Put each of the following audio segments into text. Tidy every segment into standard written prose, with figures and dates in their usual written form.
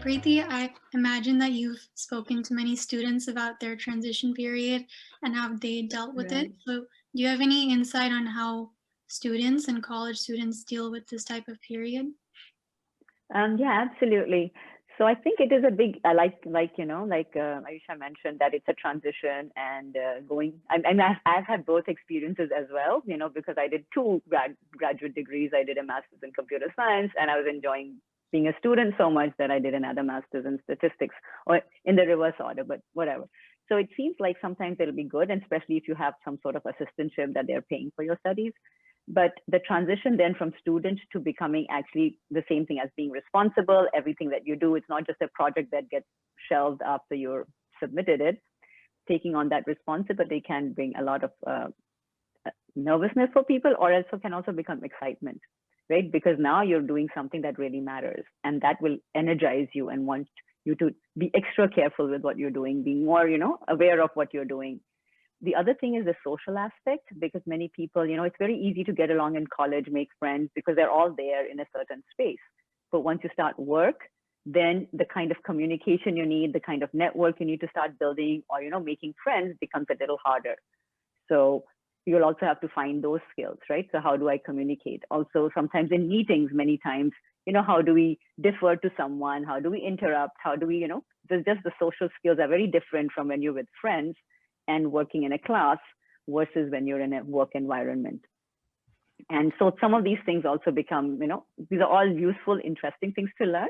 Preeti, I imagine that you've spoken to many students about their transition period and how they dealt with it. Right. So, do you have any insight on how students and college students deal with this type of period? Yeah, absolutely. So I think it is a big, Aisha mentioned that it's a transition and going. I've had both experiences as well, because I did two graduate degrees. I did a master's in computer science, and I was enjoying being a student so much that I did another master's in statistics, or in the reverse order, but whatever. So it seems like sometimes it'll be good, and especially if you have some sort of assistantship that they're paying for your studies. But the transition then from student to becoming actually the same thing as being responsible, everything that you do, it's not just a project that gets shelved after you're submitted it. Taking on that responsibility can bring a lot of nervousness for people, or also can also become excitement, right? Because now you're doing something that really matters, and that will energize you and want you to be extra careful with what you're doing, being more, aware of what you're doing. The other thing is the social aspect, because many people, it's very easy to get along in college, make friends, because they're all there in a certain space. But once you start work, then the kind of communication you need, the kind of network you need to start building, or making friends becomes a little harder. So you'll also have to find those skills, right? So how do I communicate? Also, sometimes in meetings, many times, how do we defer to someone? How do we interrupt? How do we, there's just the social skills are very different from when you're with friends and working in a class versus when you're in a work environment. And so some of these things also become, these are all useful, interesting things to learn.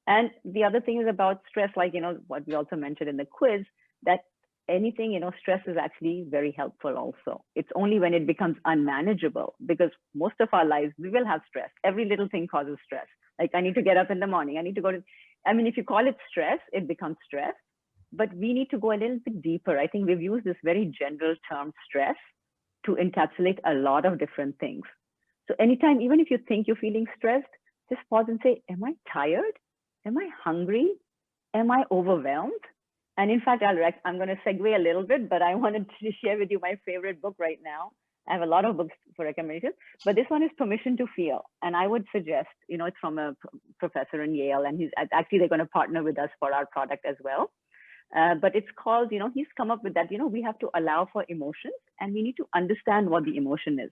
And the other thing is about stress, like, what we also mentioned in the quiz, that anything, stress is actually very helpful also. It's only when it becomes unmanageable, because most of our lives, we will have stress. Every little thing causes stress. Like, I need to get up in the morning. I need to go to, if you call it stress, it becomes stress. But we need to go a little bit deeper. I think we've used this very general term stress to encapsulate a lot of different things. So anytime, even if you think you're feeling stressed, just pause and say, am I tired? Am I hungry? Am I overwhelmed? And in fact, I'm going to segue a little bit, but I wanted to share with you my favorite book right now. I have a lot of books for recommendations, but this one is Permission to Feel. And I would suggest, it's from a professor in Yale, and they're going to partner with us for our product as well. But it's called, he's come up with that, we have to allow for emotions, and we need to understand what the emotion is.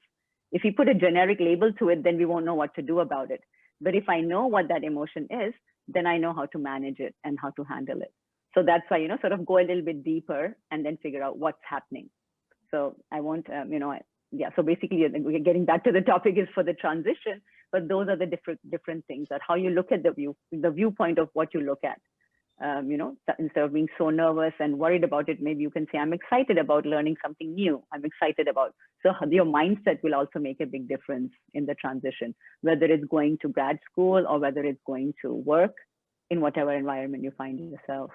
If we put a generic label to it, then we won't know what to do about it. But if I know what that emotion is, then I know how to manage it and how to handle it. So that's why, sort of go a little bit deeper and then figure out what's happening. So I won't, so basically we're getting back to the topic is for the transition, but those are the different things, that how you look at the viewpoint of what you look at. Instead of being so nervous and worried about it, maybe you can say, I'm excited about learning something new. I'm excited about, so your mindset will also make a big difference in the transition, whether it's going to grad school or whether it's going to work in whatever environment you find yourself.